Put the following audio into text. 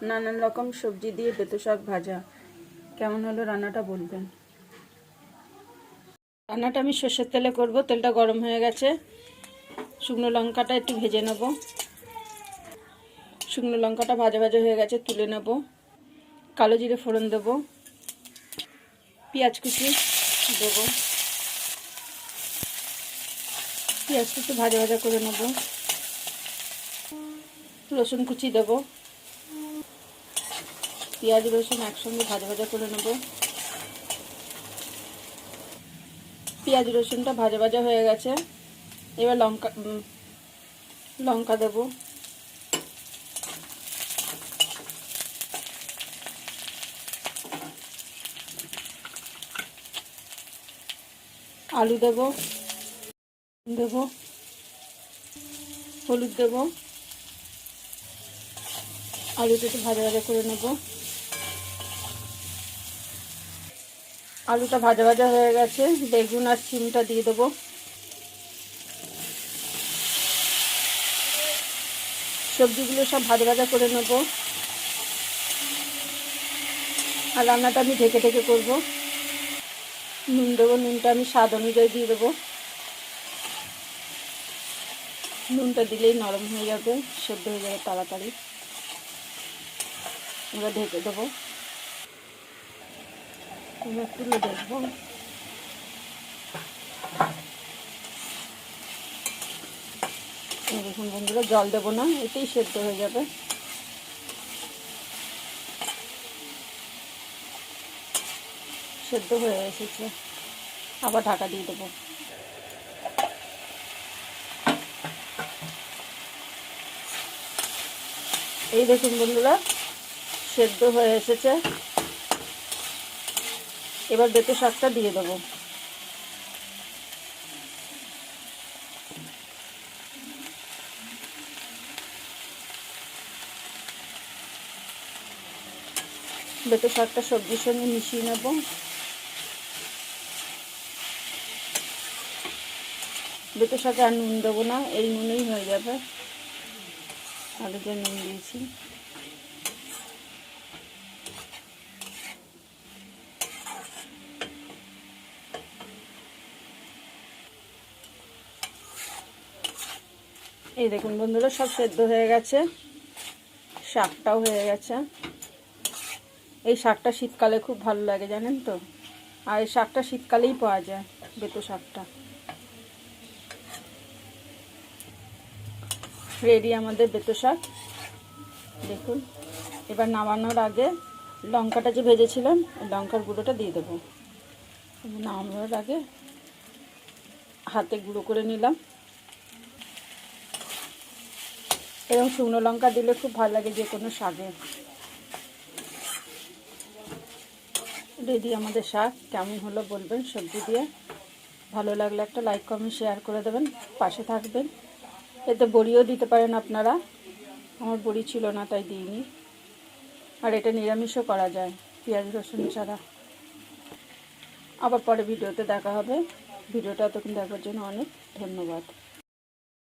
নানান রকম সবজি দিয়ে বেতো শাক ভাজা। কেমন হলো রান্নাটা বলবেন। রান্নাটা আমি সর্ষের তেলে করব। তেলটা গরম হয়ে গেছে। শুকনো লঙ্কাটা একটু ভেজে নেব। শুকনো লঙ্কাটা ভাজা ভাজা হয়ে গেছে, তুলে নেব। কালো জিরে ফোড়ন দেব, পেঁয়াজ কুচি দেব। পেঁয়াজ কুচি ভাজা ভাজা করে নেব। রসুন কুচি দেব। পেঁয়াজ রসুন একসঙ্গে ভাজা ভাজা করে নেব। পেঁয়াজ রসুনটা ভাজা ভাজা হয়ে গেছে। এবার লঙ্কা দেব। আলু দেব, হলুদ দেব। আলুটা একটু ভাজা ভাজা করে নেব। আলুটা ভাজা ভাজা হয়ে গেছে। বেগুন আর সিমটা দিয়ে দেবো। সবজিগুলো সব ভাজা ভাজা করে নেব। আর রান্নাটা আমি ঢেকে ঢেকে করবো। নুন দেবো। নুনটা আমি স্বাদ অনুযায়ী দিয়ে দেবো। নুনটা দিলেই নরম হয়ে যাবে, সেদ্ধ হয়ে যাবে তাড়াতাড়ি। এবার ঢেকে দেবো। এবার তুলে দেখবো। দেখুন বন্ধুরা, জল দেবো না, এতেই সেদ্ধ হয়ে যাবে। সেদ্ধ হয়ে এসেছে। আবার ঢাকা দিয়ে দেবো। এই দেখুন বন্ধুরা, সেদ্ধ হয়ে এসেছে। এবার বেতো শাকটা দিয়ে দেবো। বেতো শাকটা সবজির সঙ্গে মিশিয়ে নেব। বেতো শাকে আর নুন দেবো না, এই নুনেই হয়ে যাবে। আলুতে নুন দিয়েছি। এই দেখুন বন্ধুরা, সব সেদ্ধ হয়ে গেছে। শাকটাও হয়ে গেছে। এই শাকটা শীতকালে খুব ভালো লাগে, জানেন তো। আর এই শাকটা শীতকালেই পাওয়া যায়, বেতো শাকটা। রেডি আমাদের বেতো শাক। দেখুন, এবার নামানোর আগে লঙ্কাটা যে ভেজেছিলাম, লঙ্কার গুঁড়োটা দিয়ে দেবো। নামানোর আগে হাতে গুঁড়ো করে নিলাম। এরকম শুকনো লঙ্কা দিলে খুব ভালো লাগে যে কোনো শাকে। রেডি আমাদের শাক। কেমন হলো বলবেন সবজি দিয়ে। ভালো লাগলে একটা লাইক কমেন্ট শেয়ার করে দেবেন, পাশে থাকবেন। এতে বড়িও দিতে পারেন আপনারা। আমার বড়ি ছিল না, তাই দিইনি। আর এটা নিরামিষও করা যায়, পেঁয়াজ রসুন ছাড়া। আবার পরে ভিডিওতে দেখা হবে। ভিডিওটা এতক্ষণ দেখার জন্য অনেক ধন্যবাদ।